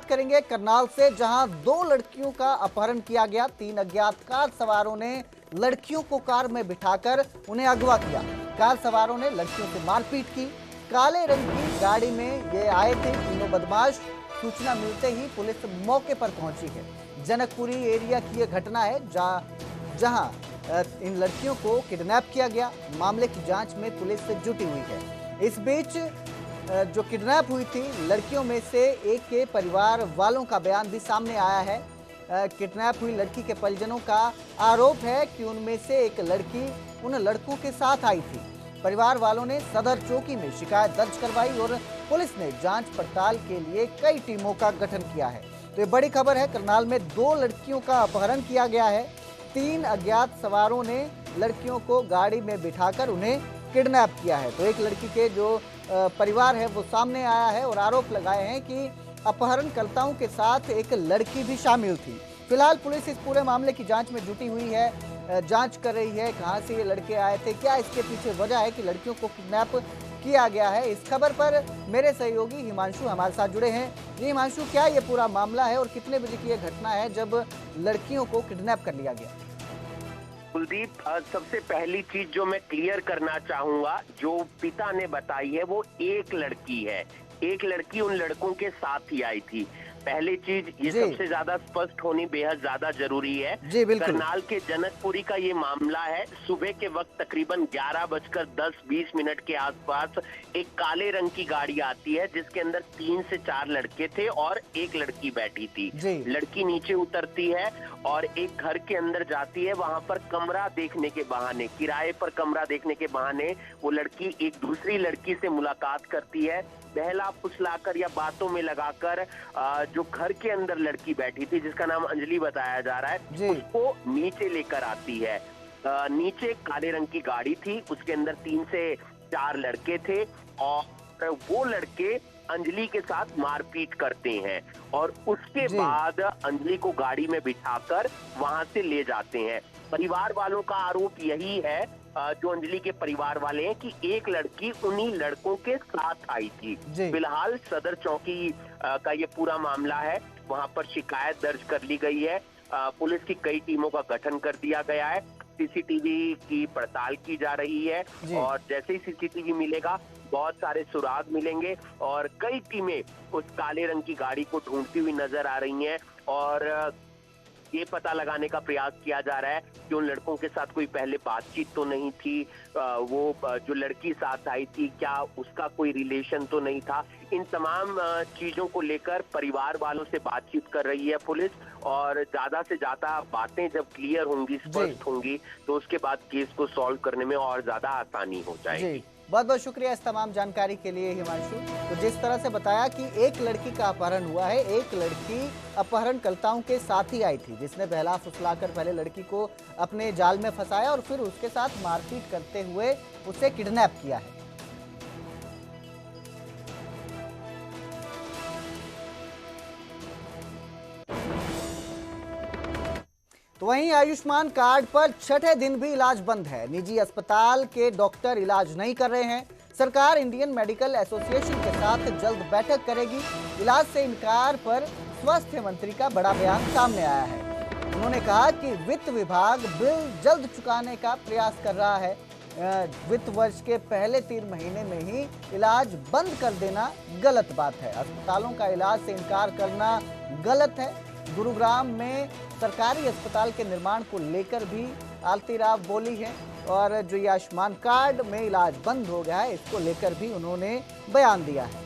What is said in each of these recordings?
करेंगे करनाल से, जहां 2 लड़कियों का अपहरण किया गया। 3 अज्ञात कार सवारों ने लड़कियों को कार में बिठाकर उन्हें अगवा किया। कार सवारों ने लड़कियों से मारपीट की। काले रंग की गाड़ी में ये आए थे तीनों बदमाश। सूचना मिलते ही पुलिस मौके पर पहुंची है। जनकपुरी एरिया की यह घटना है, जहां इन लड़कियों को किडनैप किया गया। मामले की जांच में पुलिस जुटी हुई है। इस बीच जो किडनैप हुई थी लड़कियों में से एक के परिवार वालों का बयान भी सामने आया है। किडनैप हुई लड़की के परिजनों का आरोप है कि उनमें से एक लड़की उन लड़कों के साथ आई थी। परिवार वालों ने सदर चौकी में शिकायत दर्ज करवाई और पुलिस ने जांच पड़ताल के लिए कई टीमों का गठन किया है। तो ये बड़ी खबर है, करनाल में 2 लड़कियों का अपहरण किया गया है। 3 अज्ञात सवारों ने लड़कियों को गाड़ी में बिठाकर उन्हें किडनैप किया है। तो एक लड़की के जो परिवार है वो सामने आया है और आरोप लगाए हैं कि अपहरणकर्ताओं के साथ एक लड़की भी शामिल थी। फिलहाल पुलिस इस पूरे मामले की जांच में जुटी हुई है, जांच कर रही है कहां से ये लड़के आए थे, क्या इसके पीछे वजह है कि लड़कियों को किडनैप किया गया है। इस खबर पर मेरे सहयोगी हिमांशु हमारे साथ जुड़े हैं। जी हिमांशु, क्या ये पूरा मामला है और कितने बजे की ये घटना है जब लड़कियों को किडनैप कर लिया गया? कुलदीप, सबसे पहली चीज जो मैं क्लियर करना चाहूंगा, जो पिता ने बताई है वो एक लड़की है। एक लड़की उन लड़कों के साथ ही आई थी। पहली चीज ये सबसे ज्यादा स्पष्ट होनी बेहद ज्यादा जरूरी है। जी बिल्कुल। करनाल के जनकपुरी का ये मामला है। सुबह के वक्त तकरीबन 11:10-20 के आसपास एक काले रंग की गाड़ी आती है जिसके अंदर 3 से 4 लड़के थे और एक लड़की बैठी थी। लड़की नीचे उतरती है और एक घर के अंदर जाती है। वहां पर कमरा देखने के बहाने, किराए पर कमरा देखने के बहाने वो लड़की एक दूसरी लड़की से मुलाकात करती है। बहला फुसलाकर या बातों में लगाकर जो घर के अंदर लड़की बैठी थी जिसका नाम अंजलि बताया जा रहा है, उसको नीचे लेकर आती है। नीचे काले रंग की गाड़ी थी, उसके अंदर 3 से 4 लड़के थे और वो लड़के अंजलि के साथ मारपीट करते हैं और उसके बाद अंजलि को गाड़ी में बिठाकर वहां से ले जाते हैं। परिवार वालों का आरोप यही है, जो अंजलि के परिवार वाले हैं, कि एक लड़की उन्हीं लड़कों के साथ आई थी। फिलहाल सदर चौकी का ये पूरा मामला है, वहां पर शिकायत दर्ज कर ली गई है। पुलिस की कई टीमों का गठन कर दिया गया है। सीसीटीवी की पड़ताल की जा रही है और जैसे ही सीसीटीवी मिलेगा बहुत सारे सुराग मिलेंगे और कई टीमें उस काले रंग की गाड़ी को ढूंढती हुई नजर आ रही हैं और ये पता लगाने का प्रयास किया जा रहा है कि उन लड़कों के साथ कोई पहले बातचीत तो नहीं थी, वो जो लड़की साथ आई थी क्या उसका कोई रिलेशन तो नहीं था। इन तमाम चीजों को लेकर परिवार वालों से बातचीत कर रही है पुलिस और ज्यादा से ज्यादा बातें जब क्लियर होंगी, स्पष्ट होंगी, तो उसके बाद केस को सॉल्व करने में और ज्यादा आसानी हो जाएगी। बहुत बहुत शुक्रिया इस तमाम जानकारी के लिए हिमांशु। तो जिस तरह से बताया कि एक लड़की का अपहरण हुआ है, एक लड़की अपहरणकर्ताओं के साथ ही आई थी जिसने बहला फुसलाकर पहले लड़की को अपने जाल में फंसाया और फिर उसके साथ मारपीट करते हुए उसे किडनैप किया है। तो वहीं आयुष्मान कार्ड पर छठे दिन भी इलाज बंद है। निजी अस्पताल के डॉक्टर इलाज नहीं कर रहे हैं। सरकार इंडियन मेडिकल एसोसिएशन के साथ जल्द बैठक करेगी। इलाज से इनकार पर स्वास्थ्य मंत्री का बड़ा बयान सामने आया है। उन्होंने कहा कि वित्त विभाग बिल जल्द चुकाने का प्रयास कर रहा है। वित्त वर्ष के पहले 3 महीने में ही इलाज बंद कर देना गलत बात है। अस्पतालों का इलाज से इनकार करना गलत है। गुरुग्राम में सरकारी अस्पताल के निर्माण को लेकर भी आलती राव बोली है और जो ये आयुष्मान कार्ड में इलाज बंद हो गया है इसको लेकर भी उन्होंने बयान दिया है।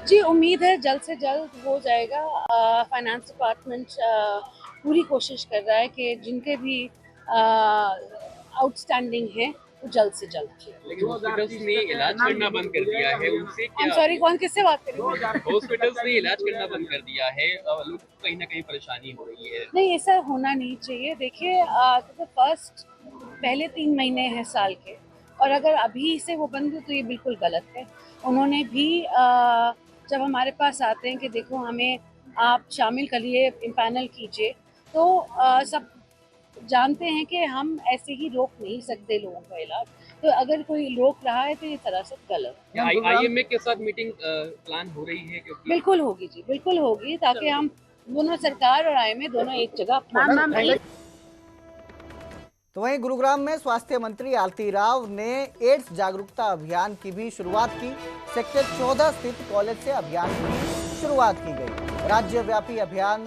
जी, उम्मीद है जल्द से जल्द हो जाएगा। फाइनेंस डिपार्टमेंट पूरी कोशिश कर रहा है कि जिनके भी आउटस्टैंडिंग है वो जल्द से जल्द। लेकिन हॉस्पिटल्स ने इलाज करना बंद कर दिया है, उनसे क्या? सॉरी, कौन किससे बात कर रही है? हॉस्पिटल्स ने इलाज करना बंद कर दिया है, लोगों को कहीं ना कहीं परेशानी हो रही है। नहीं, ऐसा होना नहीं चाहिए। देखिए, तो फर्स्ट पहले 3 महीने हैं साल के और अगर अभी से वो बंद हो तो ये बिल्कुल गलत है। उन्होंने भी जब हमारे पास आते हैं कि देखो हमें आप शामिल करिए, पैनल कीजिए, तो सब जानते हैं कि हम ऐसे ही रोक नहीं सकते लोगों का इलाज। तो अगर कोई रोक रहा है तो ये सरासर गलत है। IMA के साथ मीटिंग प्लान हो रही है क्योंकि बिल्कुल होगी जी, बिल्कुल होगी, ताकि हम दोनों, सरकार और IMA दोनों एक जगह। तो वहीं गुरुग्राम में स्वास्थ्य मंत्री आरती राव ने एड्स जागरूकता अभियान की भी शुरुआत की। सेक्टर 14 स्थित कॉलेज से अभियान की शुरुआत की गई। राज्यव्यापी अभियान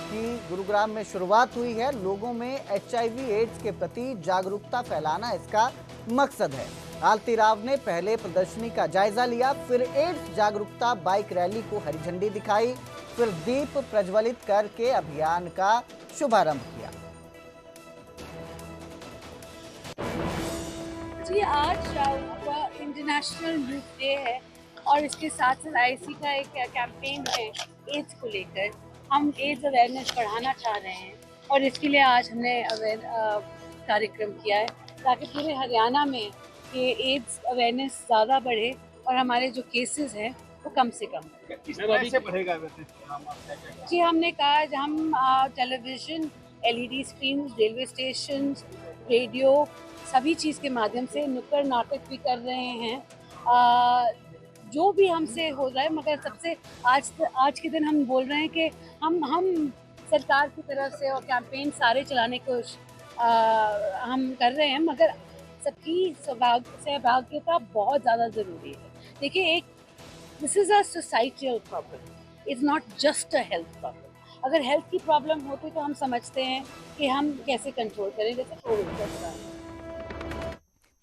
की गुरुग्राम में शुरुआत हुई है। लोगों में HIV एड्स के प्रति जागरूकता फैलाना इसका मकसद है। आरती राव ने पहले प्रदर्शनी का जायजा लिया, फिर एड्स जागरूकता बाइक रैली को हरी झंडी दिखाई, फिर दीप प्रज्वलित करके अभियान का शुभारंभ किया। जी, आज इंटरनेशनल यूथ डे है और इसके साथ साथ IC का एक कैंपेन है एड्स को लेकर। हम एड्स अवेयरनेस बढ़ाना चाह रहे हैं और इसके लिए आज हमने कार्यक्रम किया है, ताकि पूरे हरियाणा में ये एड्स अवेयरनेस ज़्यादा बढ़े और हमारे जो केसेस हैं वो कम से कम। कैसे बढ़ेगा वैसे? जी, हमने कहा हम television, LED screen, railway station, radio, सभी चीज़ के माध्यम से नुक्कड़ नाटक भी कर रहे हैं। जो भी हमसे हो रहा है, मगर सबसे आज के दिन हम बोल रहे हैं कि हम सरकार की तरफ से और कैंपेन सारे चलाने को हम कर रहे हैं, मगर सबकी सहभागिता बहुत ज़्यादा ज़रूरी है। देखिए, this is a societal problem, is not just a health problem. अगर हेल्थ की प्रॉब्लम होती तो हम समझते हैं कि हम कैसे कंट्रोल करें, जैसे कोविड का।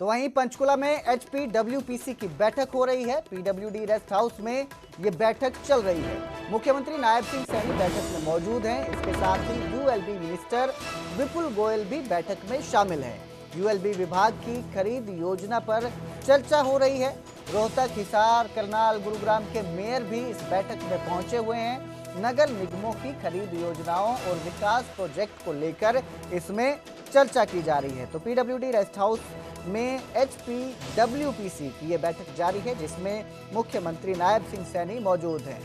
तो वहीं पंचकुला में HPWPC की बैठक हो रही है। PWD रेस्ट हाउस में ये बैठक चल रही है। मुख्यमंत्री नायब सिंह सैनी बैठक में मौजूद हैं। इसके साथ ही ULB मिनिस्टर विपुल गोयल भी बैठक में शामिल हैं। ULB विभाग की खरीद योजना पर चर्चा हो रही है। रोहतक, हिसार, करनाल, गुरुग्राम के मेयर भी इस बैठक में पहुंचे हुए हैं। नगर निगमों की खरीद योजनाओं और विकास प्रोजेक्ट को लेकर इसमें चर्चा की जा रही है। तो PWD रेस्ट हाउस में HPWPC की ये बैठक जारी है, जिसमें मुख्यमंत्री नायब सिंह सैनी मौजूद हैं।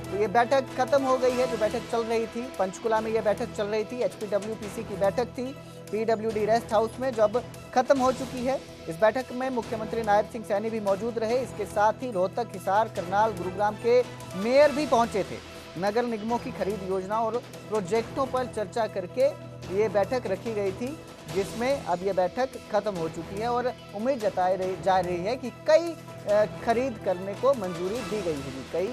तो ये बैठक खत्म हो गई है, जो बैठक चल रही थी पंचकुला में, ये बैठक चल रही थी, HPWPC की बैठक थी PWD रेस्ट हाउस में, जो अब खत्म हो चुकी है। इस बैठक में मुख्यमंत्री नायब सिंह सैनी भी मौजूद रहे। इसके साथ ही रोहतक, हिसार, करनाल, गुरुग्राम के मेयर भी पहुंचे थे। नगर निगमों की खरीद योजना और प्रोजेक्टों पर चर्चा करके ये बैठक रखी गई थी, जिसमें अब ये बैठक खत्म हो चुकी है और उम्मीद जताई जा रही है कि कई खरीद करने को मंजूरी दी गई होगी। कई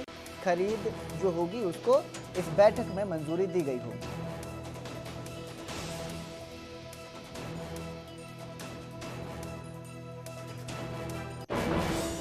खरीद जो होगी उसको इस बैठक में मंजूरी दी गई होगी।